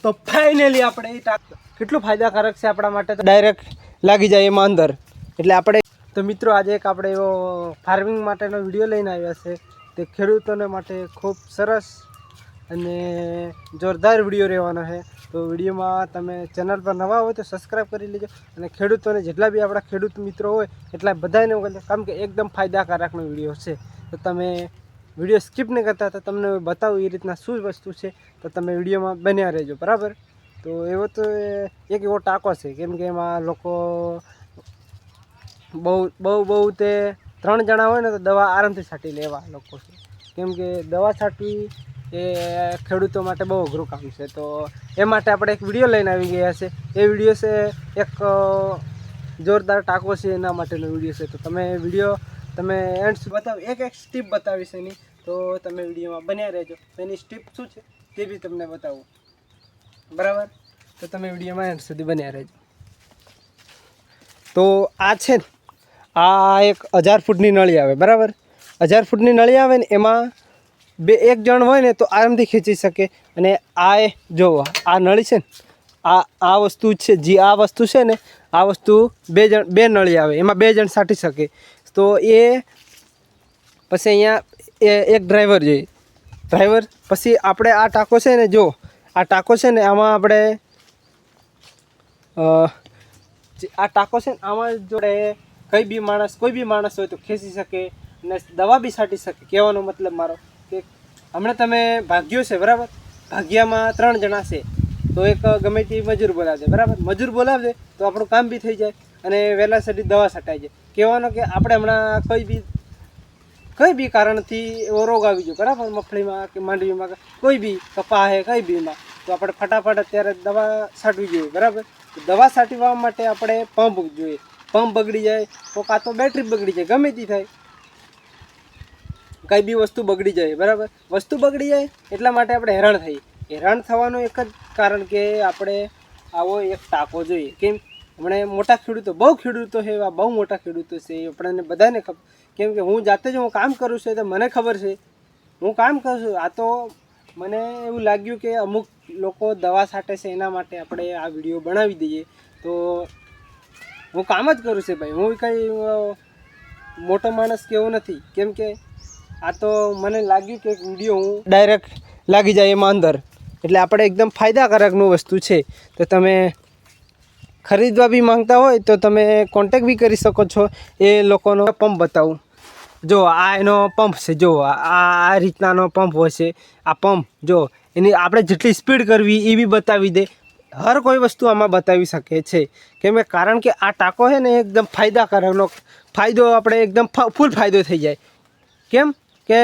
તો ફાઇનલી આપણે કેટલું ફાયદાકારક છે આપણા માટે, તો ડાયરેક્ટ લાગી જાય એમાં અંદર. એટલે આપણે તો મિત્રો આજે એક આપણે એવો ફાર્મિંગ માટેનો વિડીયો લઈને આવ્યા છે. તે ખેડૂતોને માટે ખૂબ સરસ અને જોરદાર વિડીયો રહેવાનો છે. તો વિડીયોમાં તમે ચેનલ પર નવા હોય તો સબસ્ક્રાઈબ કરી લેજો, અને ખેડૂતોને જેટલા બી આપણા ખેડૂત મિત્રો હોય એટલા બધાને કામ કે એકદમ ફાયદાકારકનો વિડીયો છે. તો તમે વિડીયો સ્કીપ નહીં કરતા, તો તમને બતાવું એ રીતના શું વસ્તુ છે. તો તમે વિડીયોમાં બન્યા રહેજો, બરાબર. તો એવો તો એક એવો ટાંકો છે, કેમ કે એમાં લોકો બહુ તે 3 જણા હોય ને તો દવા આરામથી છાંટી લેવા લોકો છે. કેમ કે દવા છાંટવી એ ખેડૂતો માટે બહુ અઘરું કામ છે. તો એ માટે આપણે એક વિડીયો લઈને આવી ગયા છે. એ વિડીયો છે એક જોરદાર ટાંકો છે, એના માટેનો વિડીયો છે. તો તમે વિડીયો તમે એન્ડ એક સ્ટીપ બતાવીશ એની, તો તમે વિડીયોમાં બન્યા રહેજો. તો એની સ્ટીપ શું છે તે બી તમને બતાવું, બરાબર. તો તમે વિડીયોમાં એન્ડ સુધી બન્યા રહેજો. તો આ છે ને, આ એક 1000 ફૂટની નળી આવે, બરાબર. 1000 ફૂટની નળી આવે ને, એમાં એક જણ હોય ને તો આરામથી ખેંચી શકે. અને આ જો આ નળી છે ને, આ વસ્તુ છે, જે આ વસ્તુ છે ને, આ વસ્તુ બે નળી આવે, એમાં 2 જણ છાંટી શકે. તો એ પછી અહીંયા એક ડ્રાઈવર જોઈએ, ડ્રાઈવર. પછી આપણે આ ટાંકો છે ને, જો આ ટાંકો છે ને, આમાં આપણે આ ટાંકો છે ને, આમાં જોડે કોઈ બી માણસ હોય તો ખેંચી શકે અને દવા બી છાંટી શકે. કહેવાનો મતલબ મારો કે હમણાં તમે ભાગ્યો છે, બરાબર. ભાગ્યામાં 3 જણા છે, તો એક ગમે તે મજૂર બોલાવજે, બરાબર. મજૂર બોલાવજે તો આપણું કામ બી થઈ જાય અને વહેલા સડી દવા છટાઈ જાય. કહેવાનો કે આપણે હમણાં કોઈ બી કારણથી એવો રોગ આવી ગયો, બરાબર. મગફળીમાં કે માંડવીમાં કે કોઈ બી કપા છે, કઈ બીમાં, તો આપણે ફટાફટ અત્યારે દવા છાંટવી જોઈએ, બરાબર. દવા છાંટવા માટે આપણે પંપ જોઈએ. પંપ બગડી જાય તો કાં તો બેટરી બગડી જાય, ગમે તે થાય, કઈ બી વસ્તુ બગડી જાય, બરાબર. વસ્તુ બગડી જાય એટલા માટે આપણે હેરાન થઈએ. હેરાન થવાનું એક જ કારણ કે આપણે આવો એક ટાંકો જોઈએ. કેમ હમણાં મોટા ખેડૂતો, બહુ ખેડૂતો છે, એવા બહુ મોટા ખેડૂતો છે, આપણને બધાને ખબર. કેમ કે હું જાતે જ હું કામ કરું છું, તો મને ખબર છે, હું કામ કરું છું. આ તો મને એવું લાગ્યું કે અમુક લોકો દવા છાંટે છે, એના માટે આપણે આ વિડીયો બનાવી દઈએ. તો હું કામ જ કરું છું ભાઈ, હું કંઈ મોટો માણસ કેવો નથી. કેમ કે આ તો મને લાગ્યું કે વિડીયો હું ડાયરેક્ટ લાગી જાય એમાં અંદર. એટલે આપણે એકદમ ફાયદાકારકનું વસ્તુ છે. તો તમે ખરીદવા બી માંગતા હોય તો તમે કોન્ટેક બી કરી શકો છો. એ લોકોનો પંપ બતાવું, જો આ એનો પંપ છે. જો આ રીતનાનો પંપ હોય છે. આ પંપ જો એની આપણે જેટલી સ્પીડ કરવી એ બી બતાવી દે. હર કોઈ વસ્તુ આમાં બતાવી શકે છે. કેમ કે કારણ કે આ ટાંકો છે ને, એકદમ ફાયદાકારકનો ફાયદો, આપણે એકદમ ફૂલ ફાયદો થઈ જાય. કેમ કે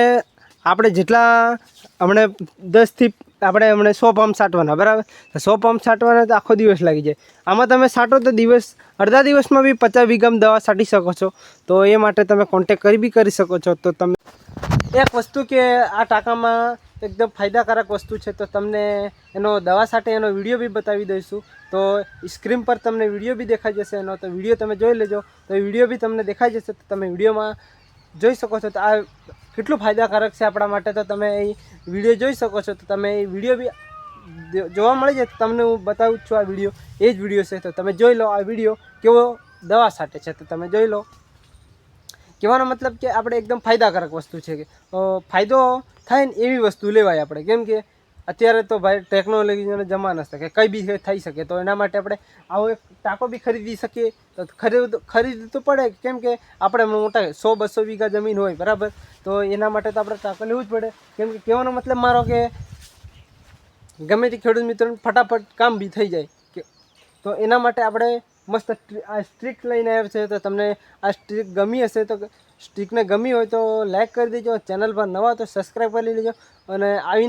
આપણે જેટલા હમણાં 10 હમણાં 100 પંપ છાંટવાના, બરાબર. તો 100 પંપ છાંટવાના તો આખો દિવસ લાગી જાય. આમાં તમે છાંટો તો અડધા દિવસમાં બી 50 વીઘામાં દવા છાંટી શકો છો. તો એ માટે તમે કોન્ટેક કરી શકો છો. તો તમે એક વસ્તુ કે આ ટાંકામાં એકદમ ફાયદાકારક વસ્તુ છે. તો તમને એનો દવા છાંટે એનો વિડીયો બી બતાવી દઈશું. તો સ્ક્રીન પર તમને વિડીયો બી દેખાઈ જશે એનો. તો વિડીયો તમે જોઈ લેજો. તો એ વિડીયો બી તમને દેખાઈ જશે. તો તમે વિડીયોમાં જોઈ શકો છો. તો આ કેટલું ફાયદાકારક છે આપણા માટે, તો તમે એ વિડીયો જોઈ શકો છો. તો તમે એ વિડીયો બી જોવા મળી જાય. તો તમને હું બતાવું છું, આ વિડીયો એ જ વિડીયો છે. તો તમે જોઈ લો આ વિડીયો કેવો દવા છાંટે છે. તો તમે જોઈ લો. કહેવાનો મતલબ કે આપણે એકદમ ફાયદાકારક વસ્તુ છે, કે ફાયદો થાય ને એવી વસ્તુ લેવાય આપણે. કેમ કે અત્યારે તો ભાઈ ટેકનોલોજીનો જમાનો છે, કે કંઈ બી થઈ શકે. તો એના માટે આપણે આવો એક ટાંકો બી ખરીદી શકીએ. તો ખરીદવું તો પડે. કેમ કે આપણે મોટા 100-200 વીઘા જમીન હોય, બરાબર. તો એના માટે તો આપણે ટાંકો લેવું જ પડે. કેમ કે કહેવાનો મતલબ મારો કે ગમે તે ખેડૂત મિત્રોને ફટાફટ કામ બી થઈ જાય. તો એના માટે આપણે મસ્ત આ સ્ટ્રીક લઈને આવ્યા છે. તો તમને આ સ્ટ્રીક ગમી હશે, તો સ્ટ્રીકને ગમી હોય તો લાઈક કરી દેજો. ચેનલ પર નવા તો સબસ્ક્રાઈબ કરી લેજો. અને આવી